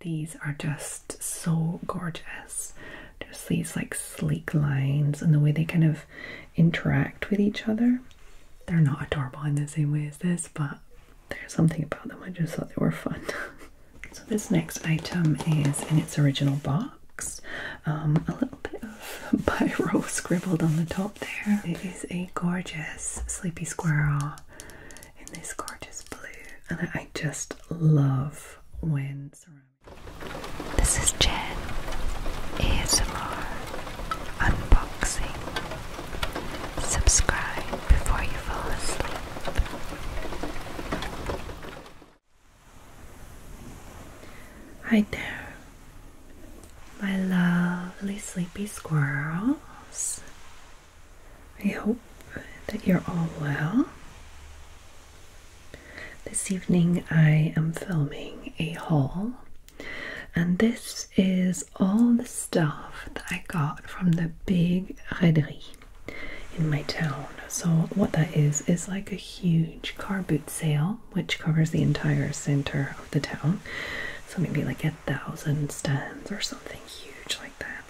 These are just so gorgeous. Just these like sleek lines and the way they kind of interact with each other. They're not adorable in the same way as this, but there's something about them. I just thought they were fun. So this next item is in its original box. A little bit of biro scribbled on the top there. It is a gorgeous sleepy squirrel in this gorgeous blue, and I just love when ceramic. This is Jen ASMR unboxing. Subscribe before you fall asleep. Hi there, my lovely sleepy squirrels. I hope that you're all well. This evening I am filming a haul, and this is all the stuff that I got from the big Raderie in my town. So what that is like a huge car boot sale which covers the entire center of the town. So maybe like 1,000 stands or something huge like that.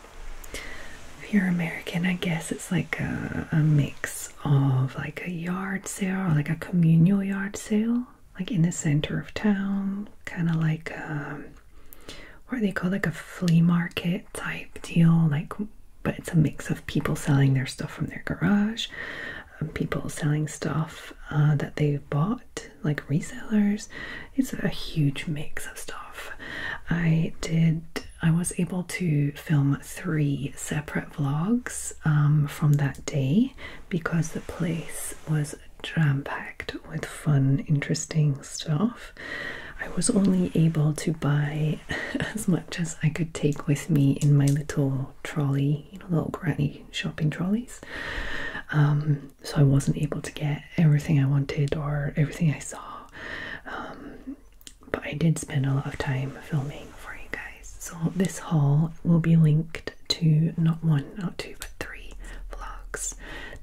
If you're American, I guess it's like a mix of like a yard sale or like a communal yard sale, like in the center of town, kind of like what do they call, like a flea market type deal, like, but it's a mix of people selling their stuff from their garage, people selling stuff that they've bought, like resellers. It's a huge mix of stuff. I was able to film 3 separate vlogs from that day because the place was jam-packed with fun, interesting stuff. I was only able to buy as much as I could take with me in my little trolley, you know, little granny shopping trolleys. So I wasn't able to get everything I wanted or everything I saw. But I did spend a lot of time filming for you guys. So this haul will be linked to not 1, not 2, but 3 vlogs.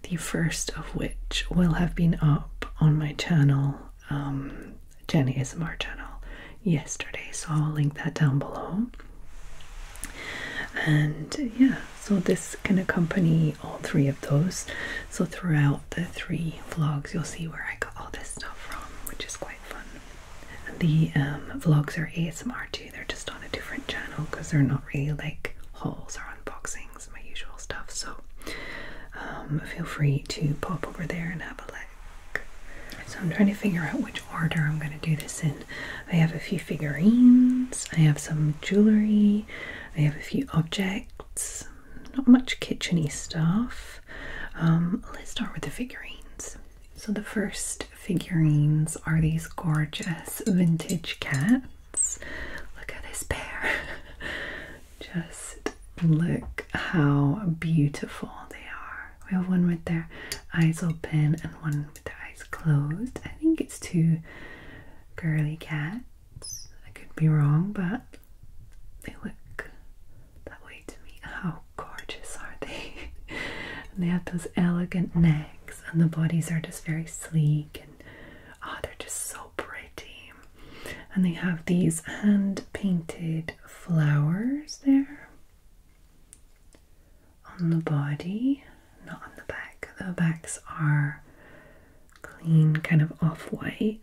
The first of which will have been up on my channel, Jen ASMR channel, yesterday. So I'll link that down below. And yeah, so this can accompany all 3 of those. So throughout the 3 vlogs, you'll see where I got all this stuff from, which is quite fun. And the vlogs are ASMR too. They're just on a different channel because they're not really like hauls or unboxings, my usual stuff. So feel free to pop over there and have a look. So I'm trying to figure out which order I'm going to do this in. I have a few figurines, I have some jewelry, I have a few objects, not much kitchen-y stuff. Let's start with the figurines. So the first figurines are these gorgeous vintage cats. Look at this pair. Just look how beautiful they are. We have one with their eyes open and one with their eyes closed. I think it's 2 girly cats. I could be wrong, but they look that way to me. How gorgeous are they? And they have those elegant necks, and the bodies are just very sleek, and oh, they're just so pretty. And they have these hand painted flowers there on the body, not on the back. The backs are clean, kind of off-white.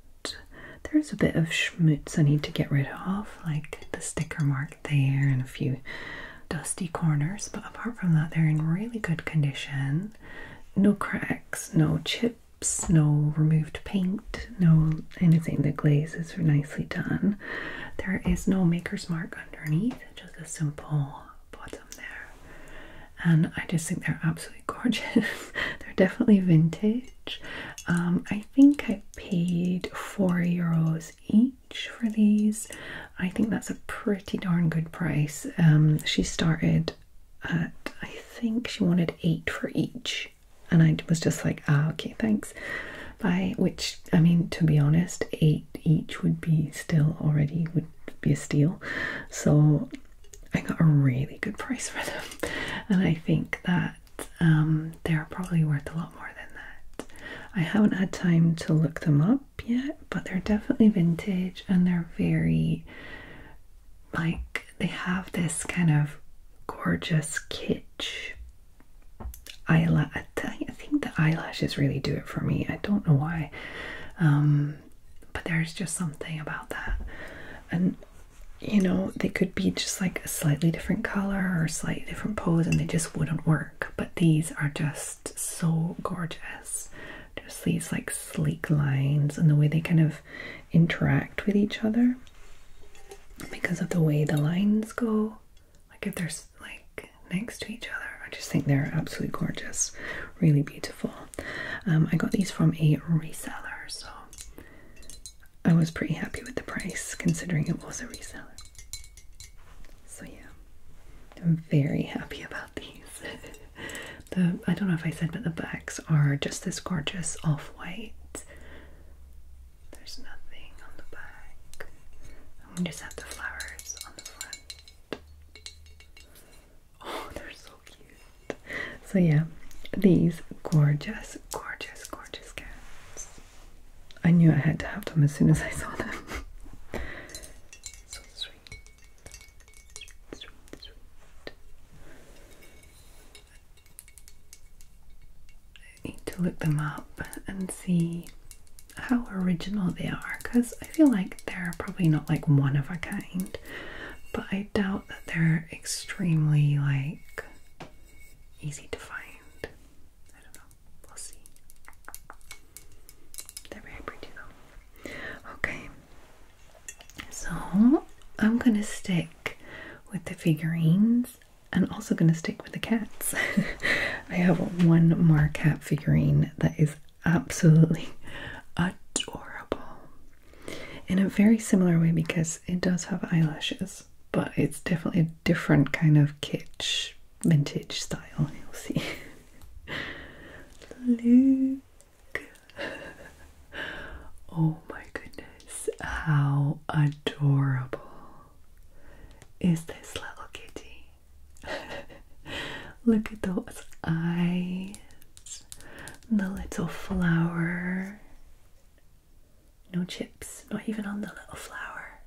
There's a bit of schmutz I need to get rid of, like the sticker mark there and a few dusty corners, but apart from that they're in really good condition. No cracks, no chips, no removed paint, no anything. The glaze is nicely done. There is no maker's mark underneath, just a simple bottom there. And I just think they're absolutely gorgeous. They're definitely vintage. I think I paid €4 each for these. I think that's a pretty darn good price. She started at, I think she wanted 8 for each, and I was just like, ah, okay, thanks. By which, I mean, to be honest, 8 each would be still already would be a steal. So I got a really good price for them, and I think that they're probably worth a lot more than that. I haven't had time to look them up yet, but they're definitely vintage and they're very like they have this kind of gorgeous kitsch eyelash. I think the eyelashes really do it for me. I don't know why, but there's just something about that. And you know, they could be just like a slightly different color or a slightly different pose and they just wouldn't work. But these are just so gorgeous. Just these like sleek lines and the way they kind of interact with each other because of the way the lines go. Like if they're like next to each other, I just think they're absolutely gorgeous. Really beautiful. I got these from a reseller, so I was pretty happy with the price considering it was a reseller. So yeah, I'm very happy about these. I don't know if I said, but the backs are just this gorgeous off-white. There's nothing on the back. We just have the flowers on the front. Oh, they're so cute. So yeah, these gorgeous, gorgeous, gorgeous cats. I knew I had to have them as soon as I saw them. So sweet. Sweet, sweet. I need to look them up and see how original they are, because I feel like they're probably not like one of a kind, but I doubt that they're extremely like easy to find. I don't know, we'll see. They're very pretty though. Okay, so I'm gonna stick with the figurines and also gonna stick with the cats. I have one more cat figurine that is absolutely adorable in a very similar way because it does have eyelashes, but it's definitely a different kind of kitsch vintage style. You'll see. Look. Oh my goodness, how adorable is this little kitty? Look at those eyes, the little flower. No chips, not even on the little flower.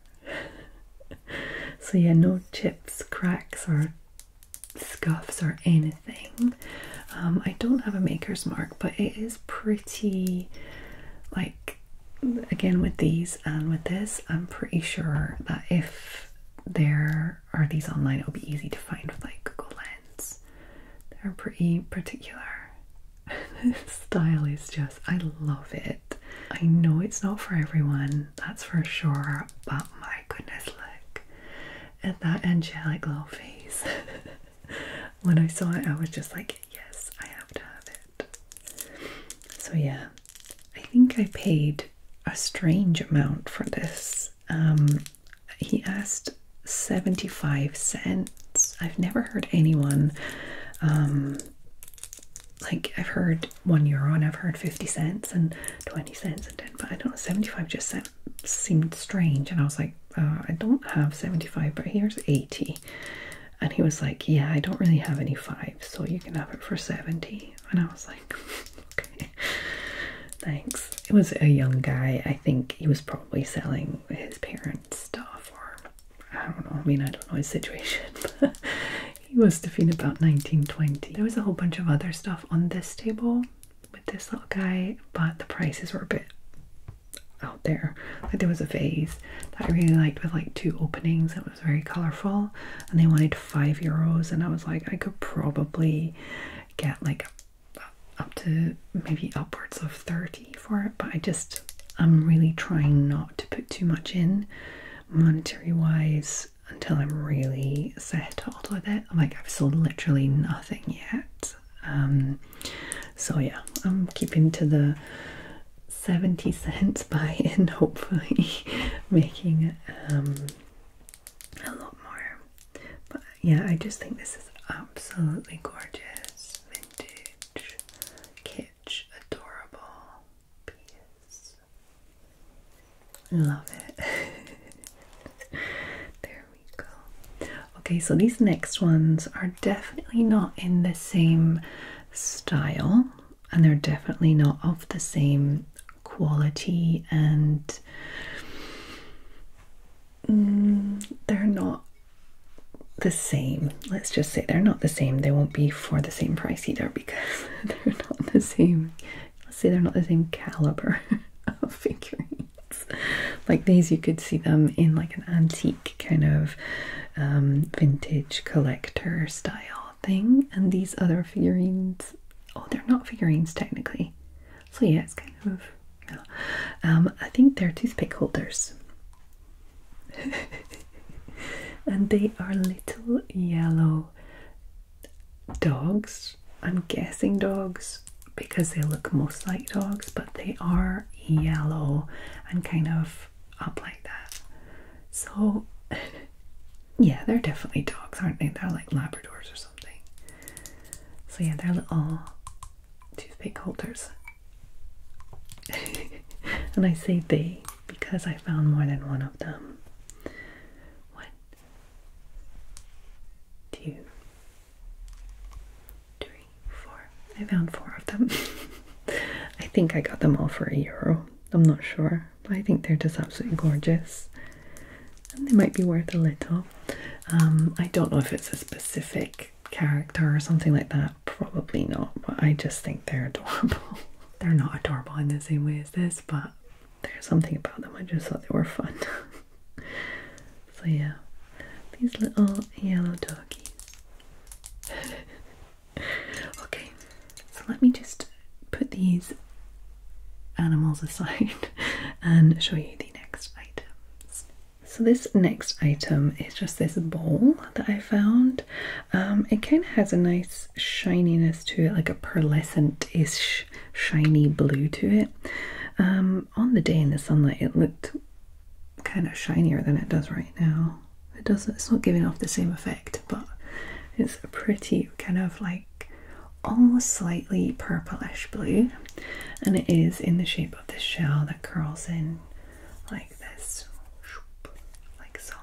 So yeah, no chips, cracks or scuffs or anything. I don't have a maker's mark, but it is pretty, like, again with these and with this, I'm pretty sure that if there are these online, it'll be easy to find with like Google Lens. They're pretty particular. This style is just, I love it. I know it's not for everyone, that's for sure, but my goodness, look at that angelic little face. When I saw it, I was just like, yes, I have to have it. So yeah, I think I paid a strange amount for this. He asked 75 cents. I've never heard anyone like, I've heard €1 and I've heard 50 cents and 20 cents and 10, but I don't know, 75 just seemed strange. And I was like, I don't have 75, but here's 80. And he was like, yeah, I don't really have any 5, so you can have it for 70. And I was like, okay, thanks. It was a young guy. I think he was probably selling his parents' stuff, or I don't know. I mean, I don't know his situation, but he must have been about 1920. There was a whole bunch of other stuff on this table with this little guy, but the prices were a bit out there. Like there was a vase that I really liked with like 2 openings. It was very colorful and they wanted €5, and I was like, I could probably get like up to maybe upwards of 30 for it, but I'm really trying not to put too much in monetary wise until I'm really settled with it. Like, I've sold literally nothing yet. So yeah, I'm keeping to the 70 cents buy-in, hopefully making a lot more. But yeah, I just think this is absolutely gorgeous, vintage, kitsch, adorable piece. Love it. There we go. Okay, so these next ones are definitely not in the same style, and they're definitely not of the same quality, and they're they're not the same. Let's just say they're not the same. They won't be for the same price either because they're not the same. Let's say they're not the same caliber of figurines. Like these, you could see them in like an antique kind of vintage collector style thing, and these other figurines, oh, they're not figurines technically. So yeah, it's kind of, yeah. I think they're toothpick holders. And they are little yellow dogs. I'm guessing dogs because they look most like dogs, but they are yellow and kind of up like that. So yeah, they're definitely dogs, aren't they? They're like Labradors or something. So yeah, they're little toothpick holders. And I say they because I found more than one of them. 1, 2, 3, 4. I found 4 of them. I think I got them all for €1. I'm not sure, but I think they're just absolutely gorgeous. And they might be worth a little. I don't know if it's a specific character or something like that. Probably not, but I just think they're adorable. They're not adorable in the same way as this, but there's something about them. I just thought they were fun. So yeah, these little yellow doggies. Okay, so let me just put these animals aside and show you the next items. So this next item is just this bowl that I found. It kind of has a nice shininess to it, like a pearlescent-ish shiny blue to it. On the day in the sunlight it looked kind of shinier than it does right now. It's not giving off the same effect, but it's a pretty kind of like almost slightly purplish blue, and it is in the shape of this shell that curls in like this, like so.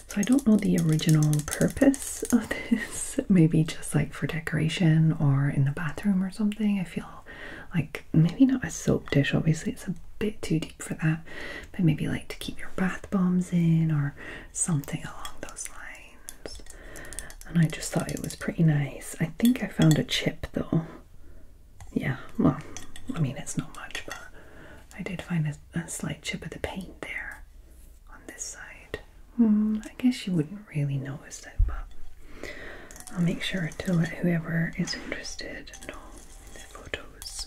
So I don't know the original purpose of this, maybe just like for decoration or in the bathroom or something. I feel like maybe not a soap dish, obviously it's a bit too deep for that, but maybe like to keep your bath bombs in or something along those lines. And I just thought it was pretty nice. I think I found a chip though. Yeah, well, I mean it's not much, but I did find a slight chip of the paint there on this side. I guess you wouldn't really notice it, but I'll make sure to let whoever is interested know the photos.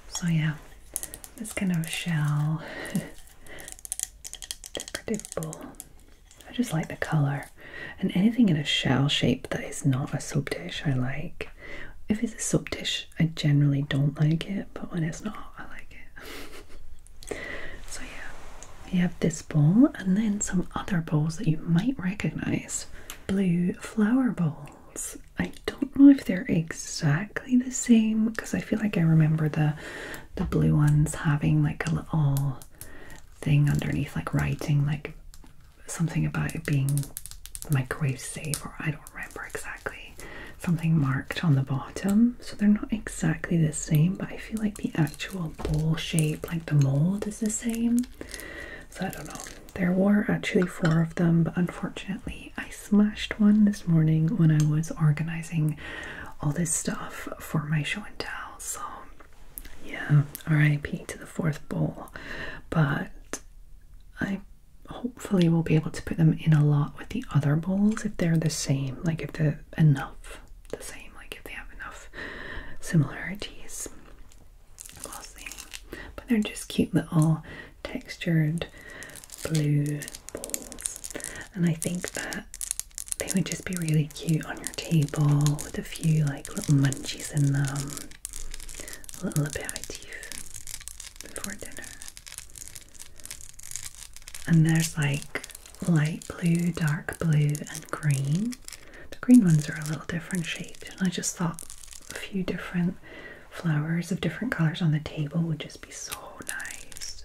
So yeah, this kind of shell decorative bowl. I just like the colour, and anything in a shell shape that is not a soap dish I like. If it's a soap dish I generally don't like it, but when it's not I like it. So yeah, you have this bowl and then some other bowls that you might recognise. Blue flower bowls. I don't know if they're exactly the same because I feel like I remember the blue ones having like a little thing underneath, like writing like something about it being microwave safe, or I don't remember exactly, something marked on the bottom. So they're not exactly the same, but I feel like the actual bowl shape, like the mold, is the same. So I don't know. There were actually 4 of them, but unfortunately I smashed one this morning when I was organizing all this stuff for my show and tell. So yeah, RIP to the 4th bowl, but I hopefully will be able to put them in a lot with the other bowls if they're the same, like if they're enough the same, like if they have enough similarities. We'll see. But they're just cute little textured blue bowls, and I think that they would just be really cute on your table with a few like little munchies in them, a little aperitif before dinner. And there's like light blue, dark blue, and green. The green ones are a little different shaped, and I just thought a few different flowers of different colors on the table would just be so nice,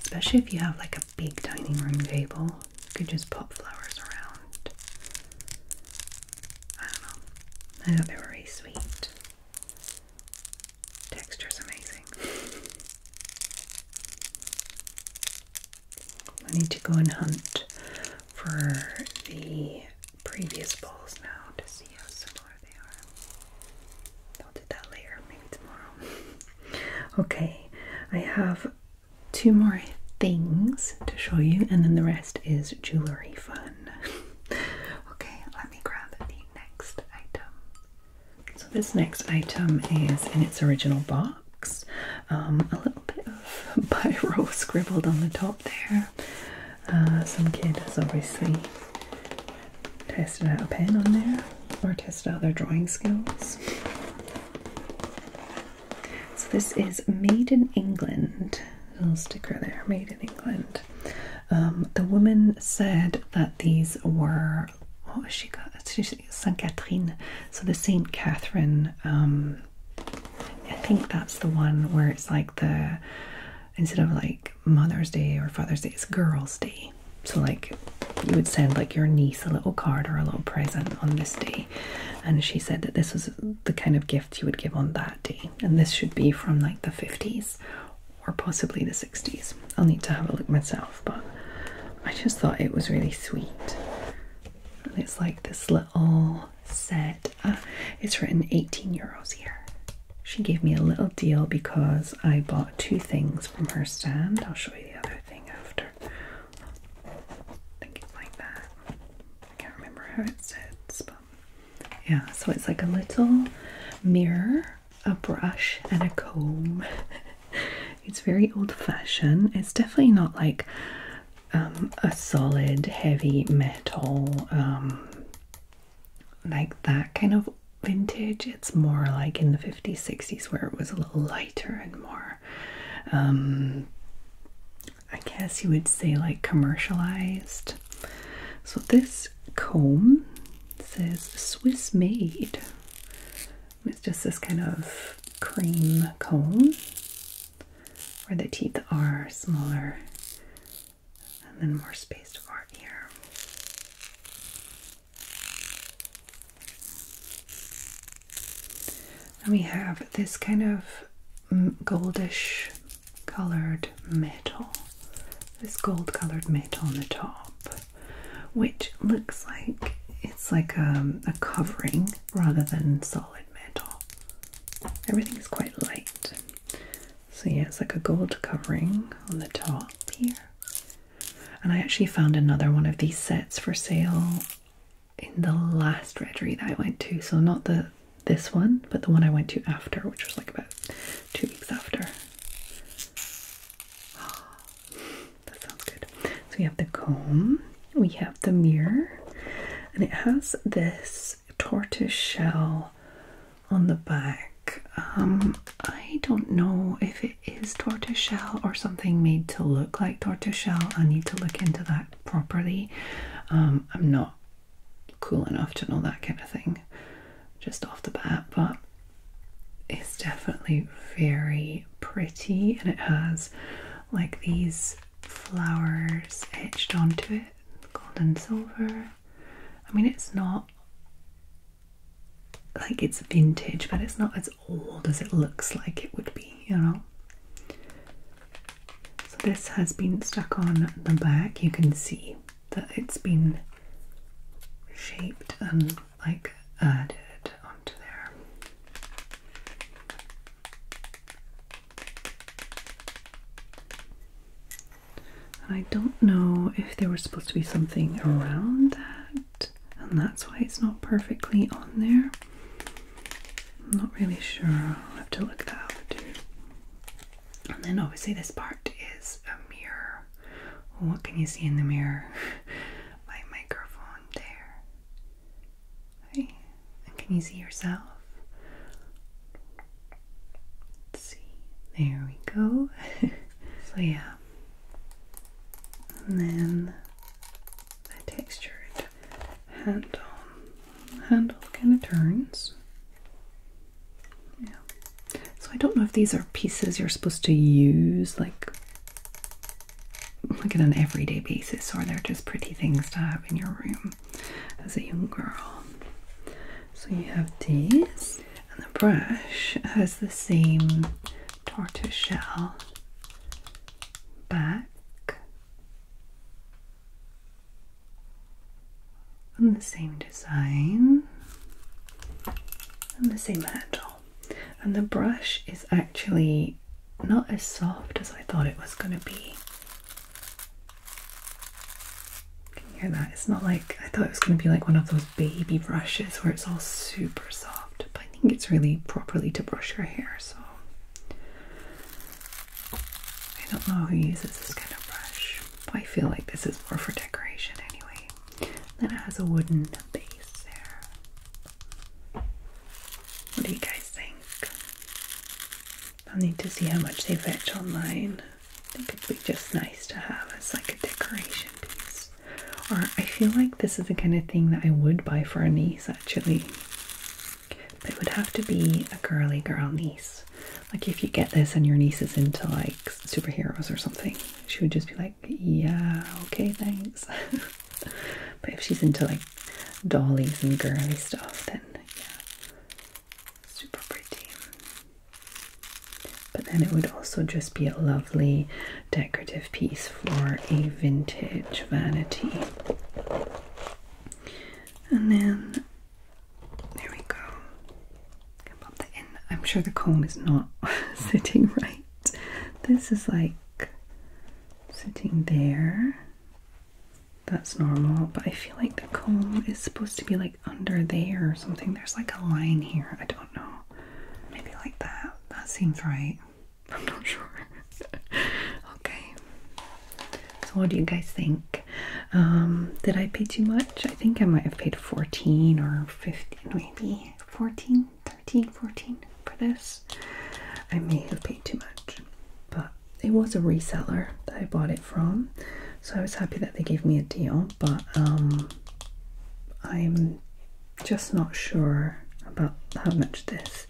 especially if you have like a big dining room table. You could just pop flowers around. I don't know, I thought they were really sweet. Texture's amazing. I need to go and hunt previous balls now to see how similar they are. I'll do that later, maybe tomorrow. Okay, I have 2 more things to show you, and then the rest is jewellery fun. Okay, let me grab the next item. So this next item is in its original box. A little bit of biro scribbled on the top there. Some kid has obviously tested out a pen on there, or tested out their drawing skills. So this is Made in England. A little sticker there, Made in England. The woman said that these were, what was she got? Saint Catherine. So the Saint Catherine, I think that's the one where it's like the, instead of like Mother's Day or Father's Day, it's Girls' Day. So like you would send like your niece a little card or a little present on this day, and she said that this was the kind of gift you would give on that day, and this should be from like the 50s or possibly the 60s. I'll need to have a look myself, but I just thought it was really sweet. And it's like this little set. It's written 18 euros here. She gave me a little deal because I bought 2 things from her stand. I'll show you the other thing after. I think it's like that. I can't remember how it says, but yeah, so it's like a little mirror, a brush, and a comb. It's very old-fashioned. It's definitely not like a solid, heavy metal, like that kind of vintage. It's more like in the 50s, 60s, where it was a little lighter and more, I guess you would say, like commercialized. So this comb says Swiss made. It's just this kind of cream comb where the teeth are smaller and then more spaced apart here. And we have this kind of goldish colored metal, this gold colored metal on the top, which looks like it's like a covering rather than solid metal. Everything is quite light. So yeah, it's like a gold covering on the top here. And I actually found another one of these sets for sale in the last Reddery that I went to. So not this one, but the one I went to after, which was like about 2 weeks after. That sounds good. So we have the comb, we have the mirror, and it has this tortoise shell on the back. I don't know if it is tortoise shell or something made to look like tortoise shell. I need to look into that properly. I'm not cool enough to know that kind of thing just off the bat, but it's definitely very pretty, and it has like these flowers etched onto it, gold and silver. I mean, it's not like it's vintage, but it's not as old as it looks like it would be, you know. So this has been stuck on the back. You can see that it's been shaped and like added onto there. And I don't know if there was supposed to be something around that, and that's why it's not perfectly on there. I'm not really sure. I'll have to look that up too. And then obviously this part is a mirror. Well, what can you see in the mirror? My microphone there. Okay. And can you see yourself? Let's see. There we go. So yeah. And then the textured handle. The handle kind of turns. Yeah. So I don't know if these are pieces you're supposed to use like on an everyday basis, or they're just pretty things to have in your room as a young girl. So you have these, and the brush has the same tortoise shell back. and the same design and the same handle. And the brush is actually not as soft as I thought it was going to be. Can you hear that? It's not like, I thought it was going to be like one of those baby brushes where it's all super soft, but I think it's really properly to brush your hair, so I don't know who uses this kind of brush, but I feel like this is more for decoration anyway. Then it has a wooden base there. What do you guys think? I'll need to see how much they fetch online. I think it'd be just nice to have as like a decoration piece. Or I feel like this is the kind of thing that I would buy for a niece actually. But it would have to be a girly girl niece. Like if you get this and your niece is into like superheroes or something, she would just be like, yeah, okay, thanks. But if she's into like dollies and girly stuff, then yeah, super pretty. But then it would also just be a lovely decorative piece for a vintage vanity. And then there we go. I can pop that in. I'm sure the comb is not sitting right. This is like sitting there. That's normal, but I feel like the comb is supposed to be like under there or something. There's like a line here. I don't know. Maybe like that. That seems right. I'm not sure. Okay. So what do you guys think? Did I pay too much? I think I might have paid 14 or 15, maybe 14, 13, 14 for this. I may have paid too much, but it was a reseller that I bought it from, so I was happy that they gave me a deal, but I'm just not sure about how much this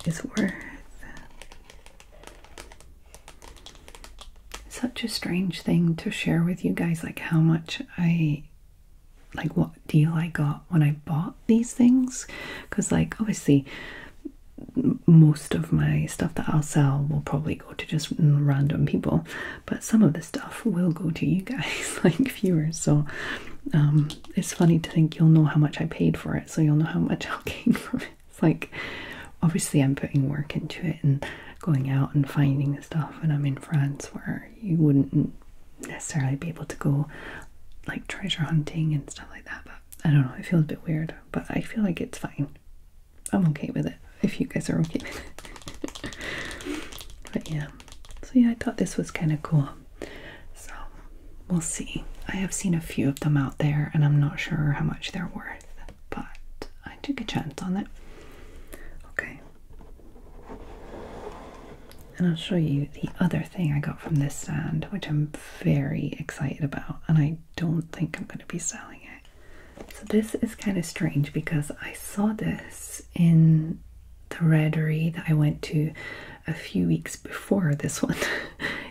is worth. Such a strange thing to share with you guys, like how much like what deal I got when I bought these things, because like obviously most of my stuff that I'll sell will probably go to just random people, but some of the stuff will go to you guys, like viewers, so it's funny to think you'll know how much I paid for it, so you'll know how much I'll gain from it. It's like obviously I'm putting work into it and going out and finding the stuff, and I'm in France where you wouldn't necessarily be able to go like treasure hunting and stuff like that, but I don't know, it feels a bit weird, but I feel like it's fine. I'm okay with it if you guys are okay with it. But yeah, so yeah, I thought this was kind of cool, so we'll see. I have seen a few of them out there and I'm not sure how much they're worth, but I took a chance on it. Okay. And I'll show you the other thing I got from this stand, which I'm very excited about, and I don't think I'm going to be selling it. So this is kind of strange because I saw this in the Readery that I went to a few weeks before this one,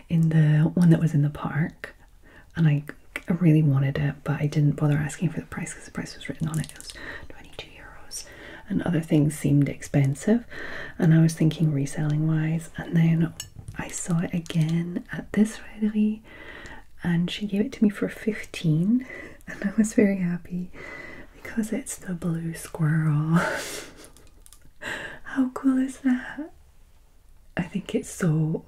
in the one that was in the park, and I really wanted it, but I didn't bother asking for the price because the price was written on it. It was 22 euros. And other things seemed expensive, and I was thinking reselling wise, and then I saw it again at this Readery and she gave it to me for 15, and I was very happy because it's the blue squirrel. How cool is that? I think it's so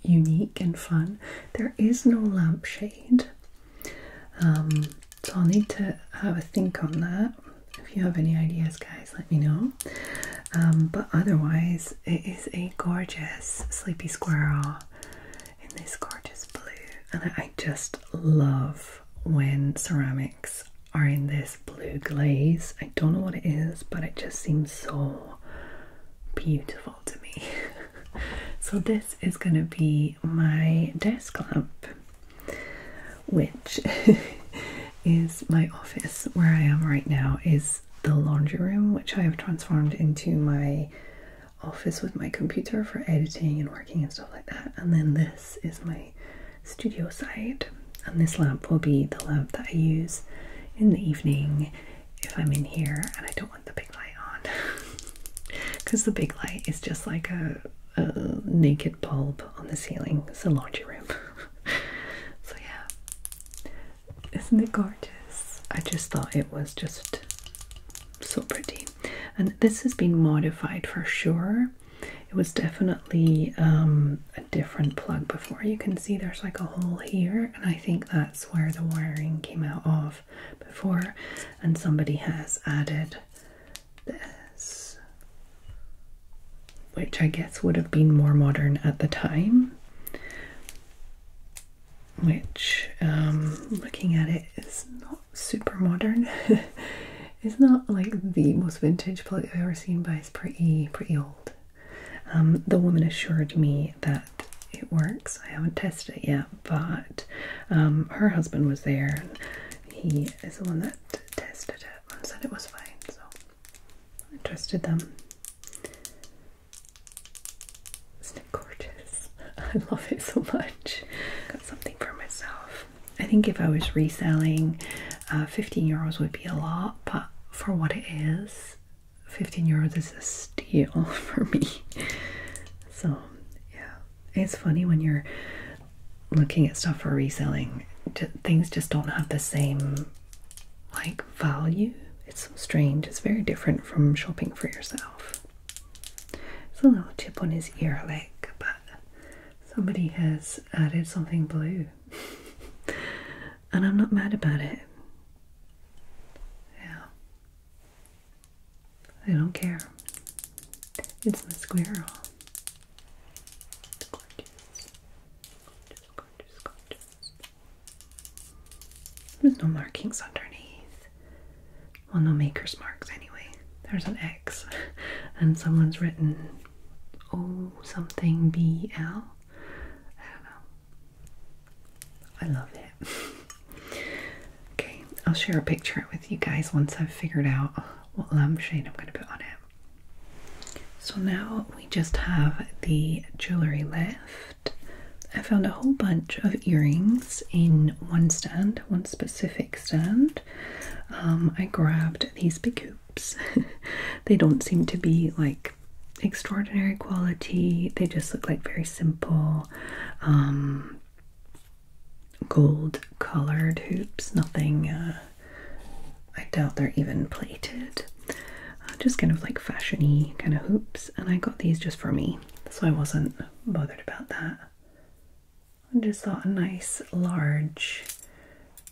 unique and fun. There is no lampshade, so I'll need to have a think on that. If you have any ideas, guys, let me know. But otherwise, it is a gorgeous sleepy squirrel in this gorgeous blue. And I just love when ceramics are in this blue glaze. I don't know what it is, but it just seems so beautiful to me. So this is going to be my desk lamp, which is my office. Where I am right now is the laundry room, which I have transformed into my office with my computer for editing and working and stuff like that. And then this is my studio side, and this lamp will be the lamp that I use in the evening if I'm in here and I don't want the big light on, because the big light is just like a naked bulb on the ceiling. It's a laundry room. So yeah, isn't it gorgeous? I just thought it was just so pretty. And this has been modified for sure. It was definitely a different plug before. You can see there's like a hole here, and I think that's where the wiring came out of before, and somebody has added this, which I guess would have been more modern at the time, which looking at it is not super modern. It's not like the most vintage plug I've ever seen, but it's pretty old. The woman assured me that it works. I haven't tested it yet, but her husband was there, and he is the one that tested it and said it was fine, so I trusted them. Isn't it gorgeous? I love it so much. Got something for myself. I think if I was reselling, 15 euros would be a lot, but for what it is, 15 euros is a steal for me. So yeah, it's funny when you're looking at stuff for reselling, things just don't have the same like value. It's so strange. It's very different from shopping for yourself. There's a little chip on his ear leg, but somebody has added something blue and I'm not mad about it. I don't care. It's my squirrel. It's gorgeous. Gorgeous, gorgeous, gorgeous. There's no markings underneath. Well, no maker's marks anyway. There's an X and someone's written O something BL. I don't know. I love it. Okay, I'll share a picture with you guys once I've figured out what lampshade I'm going to put on it. So now we just have the jewellery left. I found a whole bunch of earrings in one stand, one specific stand. I grabbed these big hoops. They don't seem to be like extraordinary quality. They just look like very simple gold colored hoops. Nothing I doubt they're even plated. Just kind of like fashiony kind of hoops, and I got these just for me, so I wasn't bothered about that. I just thought a nice large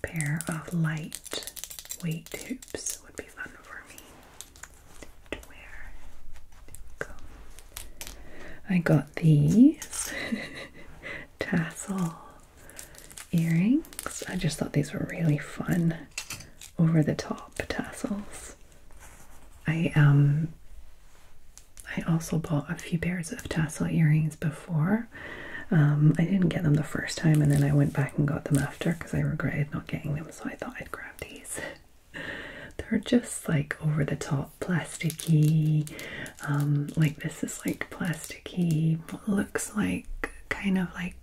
pair of lightweight hoops would be fun for me to wear. I got these tassel earrings. I just thought these were really fun. Over the top tassels. I also bought a few pairs of tassel earrings before. I didn't get them the first time, and then I went back and got them after because I regretted not getting them, so I thought I'd grab these. They're just like over the top plasticky, like this is like plasticky, looks like kind of like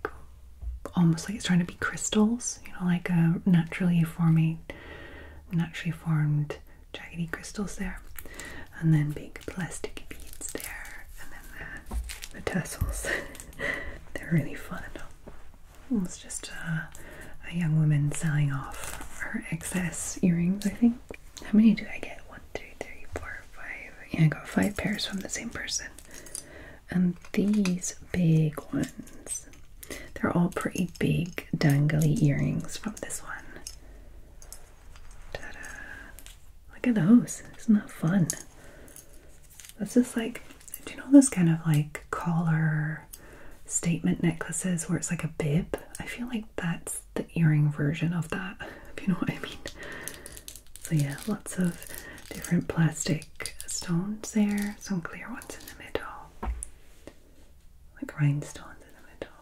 almost like it's trying to be crystals, you know, like a naturally formed jaggedy crystals there, and then big plastic beads there, and then the tassels. They're really fun. It's just a young woman selling off her excess earrings, I think. How many did I get? 1, 2, 3, 4, 5. Yeah, I got 5 pairs from the same person. And these big ones, they're all pretty big dangly earrings from this one. Look at those. Isn't that fun? That's just like, do you know those kind of like collar statement necklaces where it's like a bib? I feel like that's the earring version of that, if you know what I mean. So yeah, lots of different plastic stones there. Some clear ones in the middle. Like rhinestones in the middle.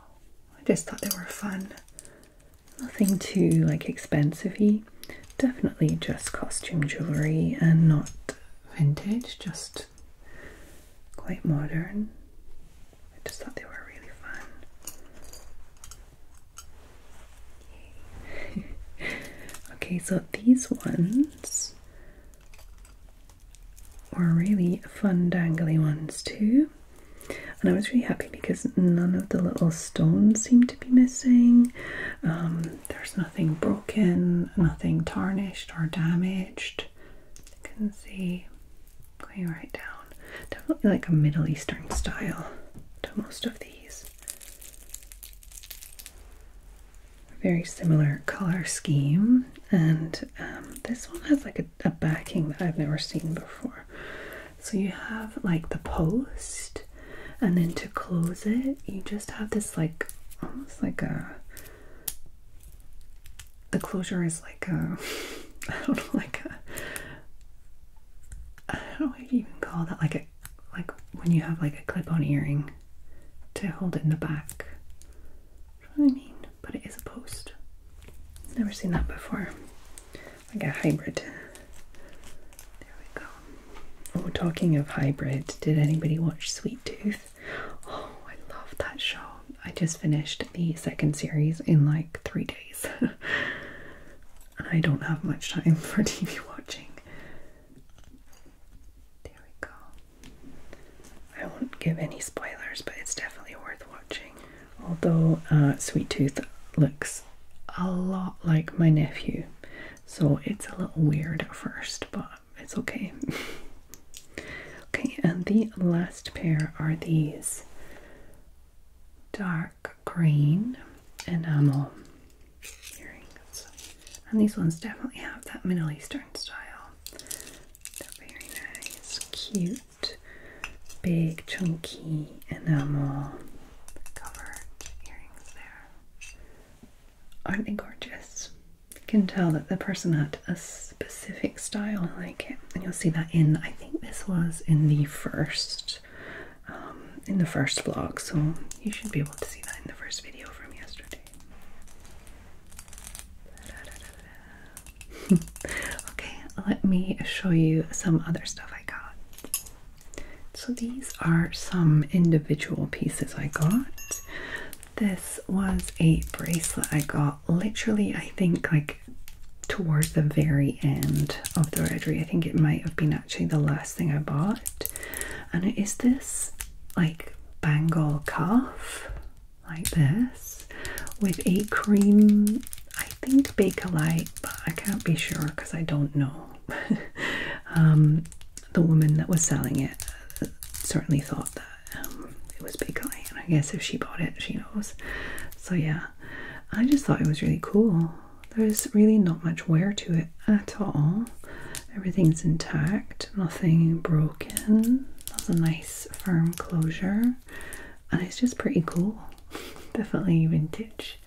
I just thought they were fun. Nothing too like expensive-y. Definitely just costume jewellery and not vintage, just quite modern. I just thought they were really fun. Okay, so these ones were really fun dangly ones too. And I was really happy because none of the little stones seemed to be missing. There's nothing broken, nothing tarnished or damaged. You can see going right down. Definitely like a Middle Eastern style to most of these. Very similar color scheme, and this one has like a backing that I've never seen before. So you have like the post, and then to close it you just have this like almost like the closure is like a I don't know, like a, I don't know what you even call that, like when you have like a clip-on earring to hold it in the back. You know what I mean? But it is a post. Never seen that before. Like a hybrid. There we go. Oh, talking of hybrid, did anybody watch Sweet Tooth? Oh, I love that show. I just finished the second series in like 3 days. And I don't have much time for TV watching. There we go. I won't give any spoilers, but it's definitely worth watching. Although Sweet Tooth looks a lot like my nephew, so it's a little weird at first, but it's okay. Okay, and the last pair are these dark green enamel earrings, and these ones definitely have that Middle Eastern style. They're very nice, cute, big chunky enamel covered earrings there. Aren't they gorgeous? You can tell that the person had a specific style like it, and you'll see that in, I think this was in the first vlog, so you should be able to see that in the first video from yesterday. Okay, let me show you some other stuff I got. So these are some individual pieces I got. This was a bracelet I got literally, I think, like towards the very end of the Redry. I think it might have been actually the last thing I bought. And it is this like bangle cuff, like this, with a cream, I think Bakelite, but I can't be sure because I don't know. The woman that was selling it certainly thought that it was Bakelite, and I guess if she bought it, she knows. So yeah, I just thought it was really cool. There's really not much wear to it at all. Everything's intact, nothing broken. That's a nice firm closure, and it's just pretty cool. Definitely vintage.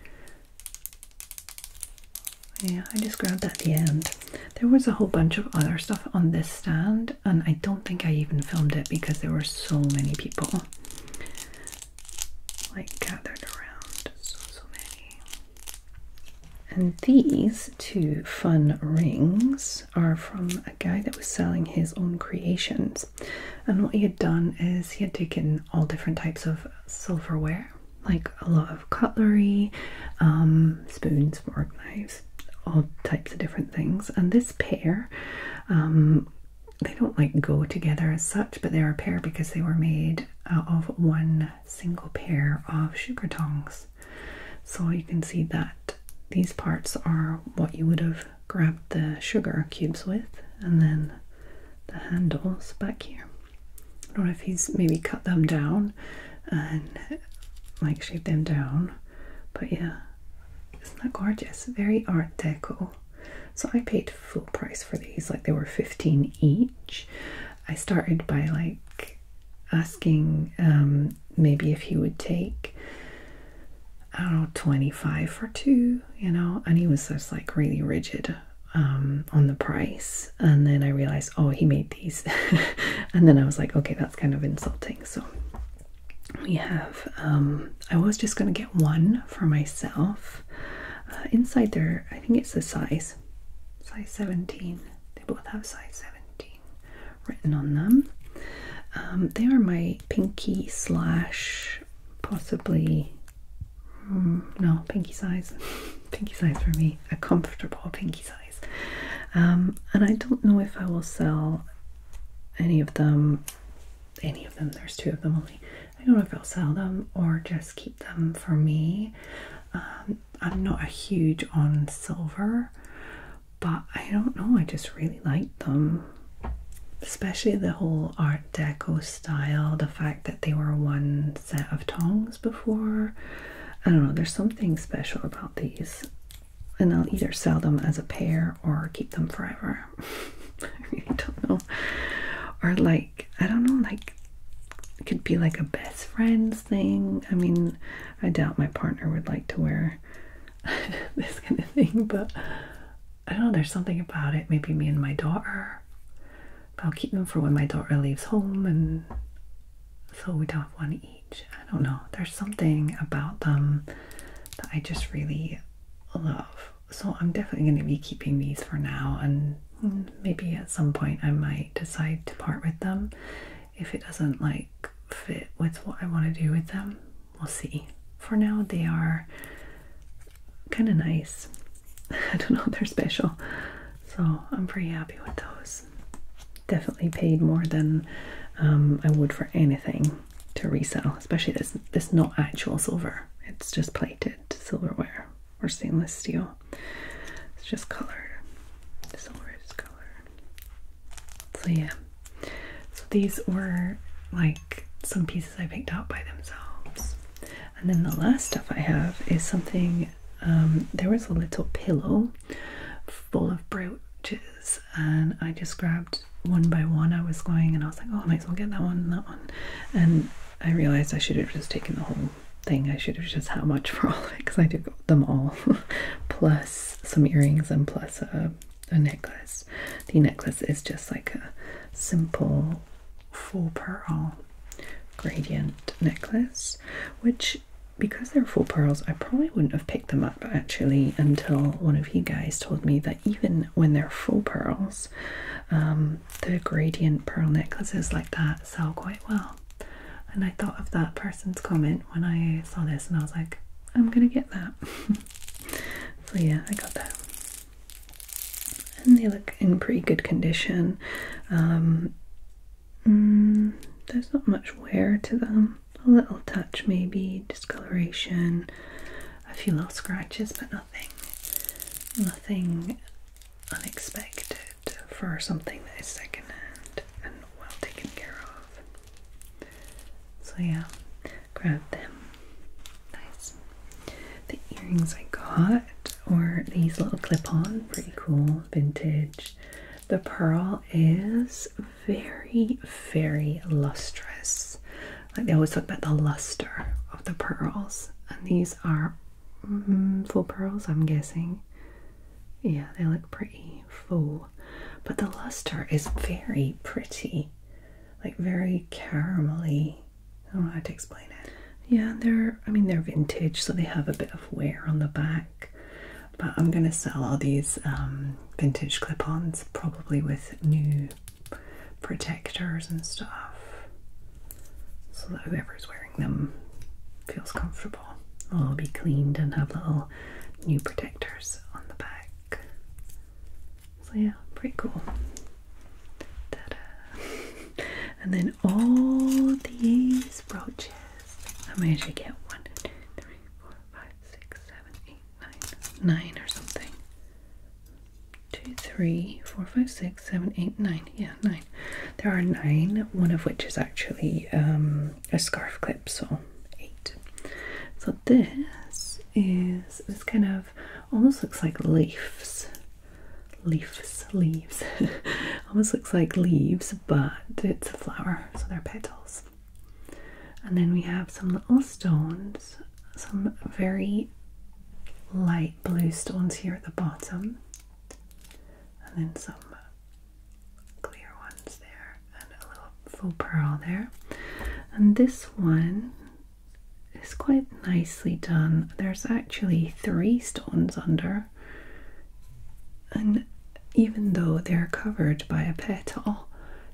Yeah, I just grabbed that at the end. There was a whole bunch of other stuff on this stand, and I don't think I even filmed it because there were so many people like gathered around. So many. And these two fun rings are from a guy that was selling his own creations. And what he had done is he had taken all different types of silverware, like a lot of cutlery, spoons, fork, knives, all types of different things. And this pair, they don't like go together as such, but they're a pair because they were made out of one single pair of sugar tongs. So you can see that these parts are what you would have grabbed the sugar cubes with, and then the handles back here. I don't know if he's maybe cut them down and like shaped them down, but yeah, isn't that gorgeous? Very art deco. So I paid full price for these, like they were 15 each. I started by like asking maybe if he would take, I don't know, 25 for two, you know, and he was just like really rigid on the price. And then I realized, oh, he made these. And then I was like, okay, that's kind of insulting. So we have, I was just gonna get one for myself. Inside there, I think it's the size 17. They both have size 17 written on them. They are my pinky slash possibly, no, pinky size. Pinky size for me, a comfortable pinky size. And I don't know if I will sell any of them, there's two of them only. I don't know if I'll sell them or just keep them for me. I'm not a huge on silver, but I don't know, I just really like them. Especially the whole Art Deco style, the fact that they were one set of tongs before. I don't know, there's something special about these. And I'll either sell them as a pair or keep them forever. I really don't know. Or like, I don't know, like it could be like a best friends thing. I mean, I doubt my partner would like to wear this kind of thing, but I don't know, there's something about it. Maybe me and my daughter. But I'll keep them for when my daughter leaves home, and so we'd have one each. I don't know, there's something about them that I just really love. So I'm definitely going to be keeping these for now, and maybe at some point I might decide to part with them if it doesn't like fit with what I want to do with them. We'll see. For now they are kind of nice. I don't know, they're special, so I'm pretty happy with those. Definitely paid more than I would for anything to resell, especially this not actual silver, it's just plated silverware or stainless steel. It's just colored. The silver is colored. So yeah, so these were like some pieces I picked out by themselves. And then the last stuff I have is something, there was a little pillow full of brooches, and I just grabbed one by one. I was going and I was like, oh, I might as well get that one and that one, and I realized I should have just taken the whole thing. I should have just how much for all of it, because I did them all plus some earrings and plus a necklace. The necklace is just like a simple faux pearl gradient necklace, which, because they're faux pearls, I probably wouldn't have picked them up actually until one of you guys told me that even when they're faux pearls, the gradient pearl necklaces like that sell quite well. And I thought of that person's comment when I saw this, and I was like, I'm gonna get that. So yeah, I got that. And they look in pretty good condition. There's not much wear to them. A little touch maybe, discoloration, a few little scratches, but nothing unexpected for something that is secondhand and well taken care of. So yeah, grab them. Nice. The earrings I got were these little clip-on, pretty cool, vintage. The pearl is very, very lustrous. Like they always talk about the luster of the pearls, and these are faux pearls, I'm guessing. Yeah, they look pretty faux, but the luster is very pretty, like very caramelly. I don't know how to explain it. Yeah, they're vintage, so they have a bit of wear on the back, but I'm gonna sell all these vintage clip-ons, probably with new protectors and stuff, so that whoever's wearing them feels comfortable. They'll be cleaned and have little new protectors on the back. So yeah, pretty cool. Ta-da. And then all these brooches. How many did you get? 1, 2, 3, 4, 5, 6, 7, 8, 9. 9 or something. 2, 3, 4, 5, 6, 7, 8, 9. Yeah, 9. There are 9, one of which is actually a scarf clip, so 8. So this kind of almost looks like leaves. Leaves. Almost looks like leaves, but it's a flower, so they're petals. And then we have some little stones, some very light blue stones here at the bottom, and then some clear ones there, and a little faux pearl there. And this one is quite nicely done. There's actually 3 stones under, and even though they're covered by a petal,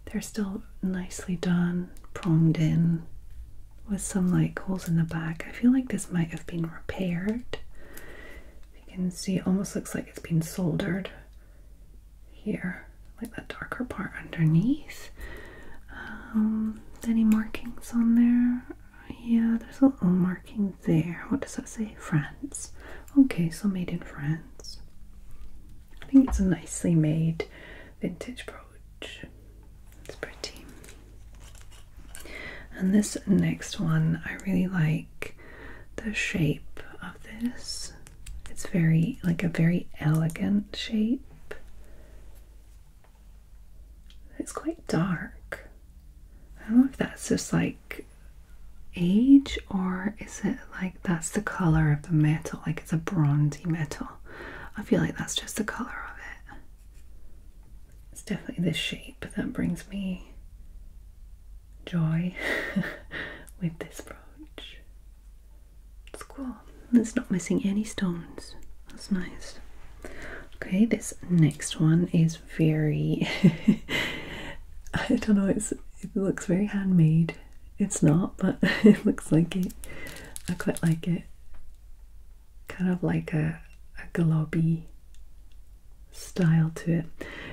they're still nicely done, pronged in with some like holes in the back. I feel like this might have been repaired. You can see it almost looks like it's been soldered here, like that darker part underneath. Any markings on there? Yeah, there's a little marking there. What does that say? France. Okay, so made in France. I think it's a nicely made vintage brooch. It's pretty. And this next one, I really like the shape of this. It's very, like a very elegant shape. It's quite dark. I don't know if that's just like age, or is it like that's the color of the metal, like it's a bronzy metal. I feel like that's just the color of it. It's definitely this shape that brings me joy with this brooch. It's cool. It's not missing any stones. That's nice. Okay, this next one is very I don't know, it looks very handmade. It's not, but it looks like it. I quite like it. Kind of like a globby style to it.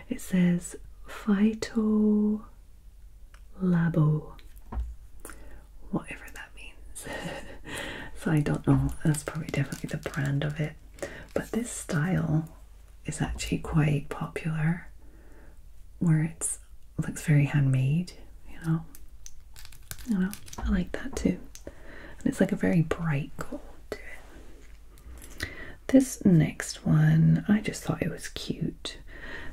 It says Phyto Labo, whatever that means. So I don't know, that's probably definitely the brand of it. But this style is actually quite popular, where it looks very handmade, you know. I like that too. And it's like a very bright gold to it. This next one, I just thought it was cute.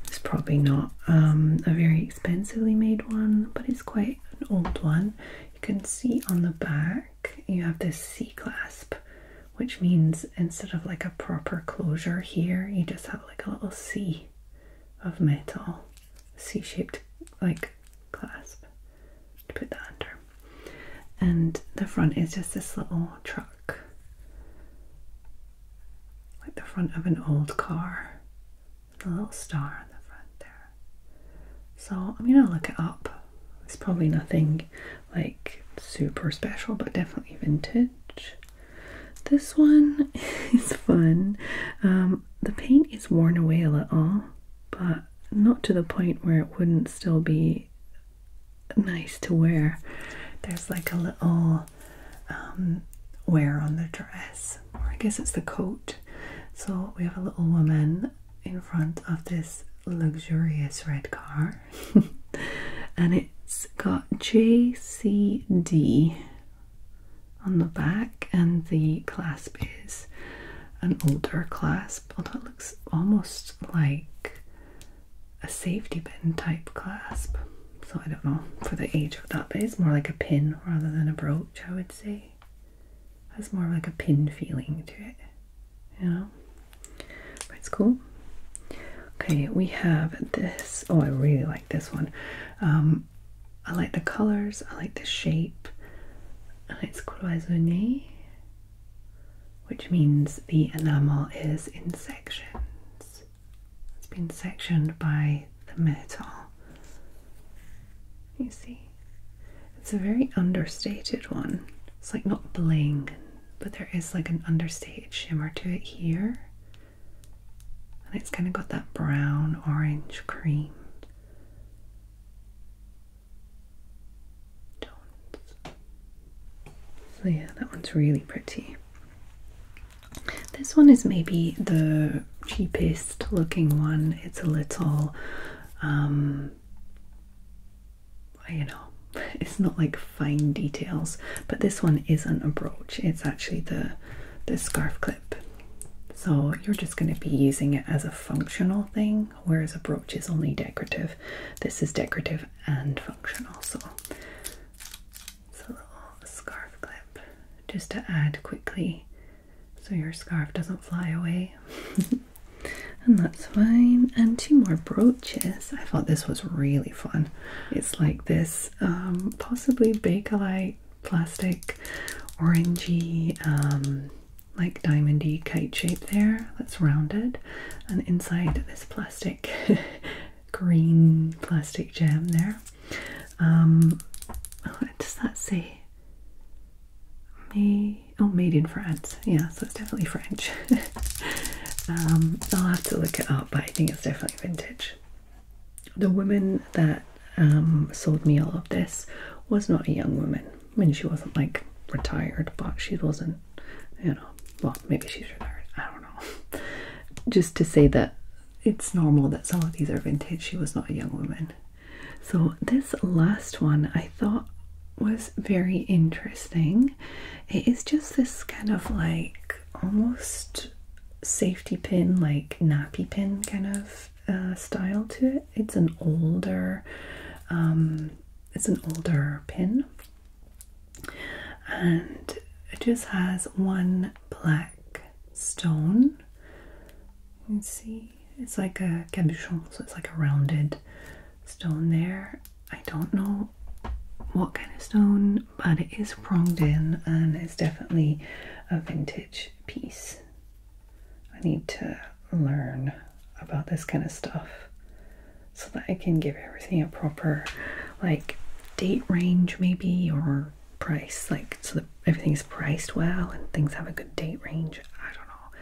It's probably not a very expensively made one, but it's quite an old one. You can see on the back you have this C-clasp, which means instead of like a proper closure here, you just have like a little C of metal, C-shaped like clasp to put that under. And the front is just this little truck, like the front of an old car, with a little star on the front there. So I'm gonna look it up. It's probably nothing like super special, but definitely vintage. This one is fun. The paint is worn away a little, but not to the point where it wouldn't still be nice to wear. There's like a little wear on the dress, or I guess it's the coat. So we have a little woman in front of this luxurious red car and it's got JCD on the back, and the clasp is an older clasp, although it looks almost like a safety pin type clasp. So I don't know for the age of that, but it's more like a pin rather than a brooch, I would say. It has more like a pin feeling to it, you know? But it's cool. Okay, we have this. Oh, I really like this one. I like the colors, I like the shape, and it's cloisonné, which means the enamel is in sections. It's been sectioned by the metal. You see, it's a very understated one. It's like not bling, but there is like an understated shimmer to it here, and it's kind of got that brown, orange, cream tones. So yeah, that one's really pretty. This one is maybe the cheapest looking one. It's a little you know, it's not like fine details, but this one isn't a brooch. It's actually the scarf clip. So you're just going to be using it as a functional thing, whereas a brooch is only decorative. This is decorative and functional. So it's a little scarf clip just to add quickly so your scarf doesn't fly away. And that's fine. And two more brooches. I thought this was really fun. It's like this possibly Bakelite plastic orangey like diamondy kite shape there that's rounded, and inside this plastic green plastic gem there. What does that say? Made in France. Yeah, so it's definitely French. I'll have to look it up, but I think it's definitely vintage. The woman that sold me all of this was not a young woman. I mean, she wasn't like retired, but she wasn't, you know, well, maybe she's retired, I don't know. Just to say that it's normal that some of these are vintage. She was not a young woman. So this last one I thought was very interesting. It is just this kind of like almost safety pin, like nappy pin kind of style to it. It's an older pin, and it just has one black stone. You can see it's like a cabochon, so it's like a rounded stone there. I don't know what kind of stone, but it is pronged in and it's definitely a vintage piece. I need to learn about this kind of stuff so that I can give everything a proper like date range maybe, or price, like so that everything's priced well and things have a good date range. I don't know.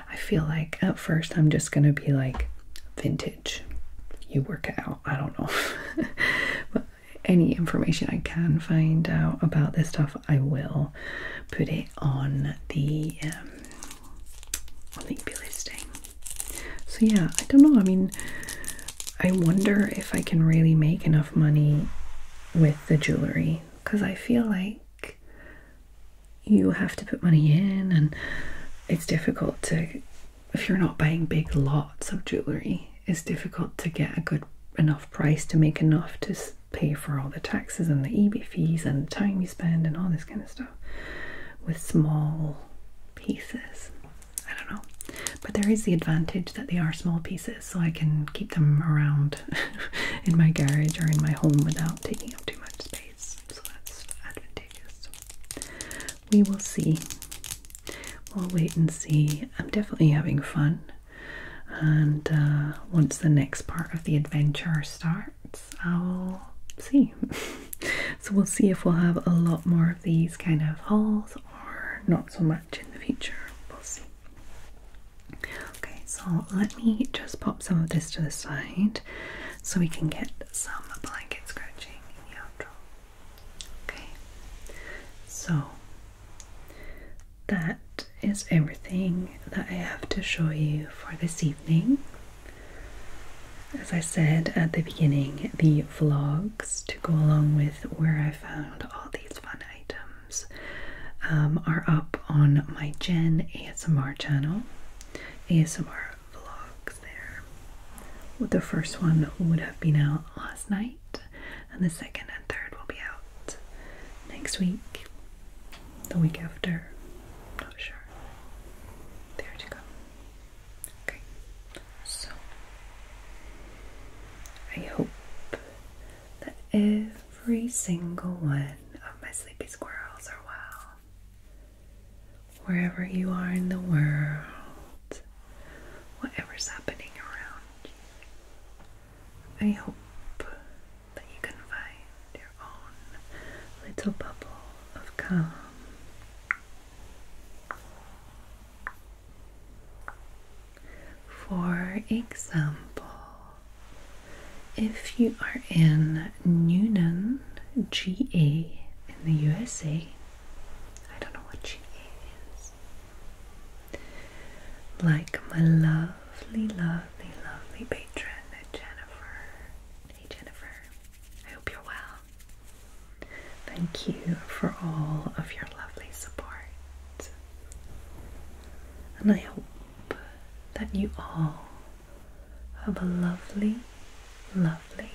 I feel like at first I'm just gonna be like vintage, you work it out, I don't know. But any information I can find out about this stuff, I will put it on the eBay listing. So yeah, I don't know, I mean, I wonder if I can really make enough money with the jewelry, because I feel like you have to put money in and it's difficult to, if you're not buying big lots of jewelry, it's difficult to get a good enough price to make enough to pay for all the taxes and the eBay fees and the time you spend and all this kind of stuff with small pieces. I don't know, but there is the advantage that they are small pieces, so I can keep them around in my garage or in my home without taking up too much space, so that's advantageous. We will see. We'll wait and see. I'm definitely having fun, and once the next part of the adventure starts, I'll see. So we'll see if we'll have a lot more of these kind of hauls or not so much in the future. We'll see. Okay, so let me just pop some of this to the side so we can get some blanket scratching in the outro. Okay, so that is everything that I have to show you for this evening. As I said at the beginning, the vlogs to go along with where I found all these fun items are up on my Jen ASMR channel. ASMR vlogs there. Well, the first one would have been out last night, and the second and third will be out next week, the week after, not sure. There you go. Okay, so I hope that every single one of my sleepy squirrels are well, wherever you are in the world, whatever's happening around you. I hope that you can find your own little bubble of calm. For example, if you are in Newnan, GA in the USA, I don't know what GA is, like my lovely, lovely, lovely patron, Jennifer. Hey Jennifer, I hope you're well. Thank you for all of your lovely support. And I hope that you all have a lovely, lovely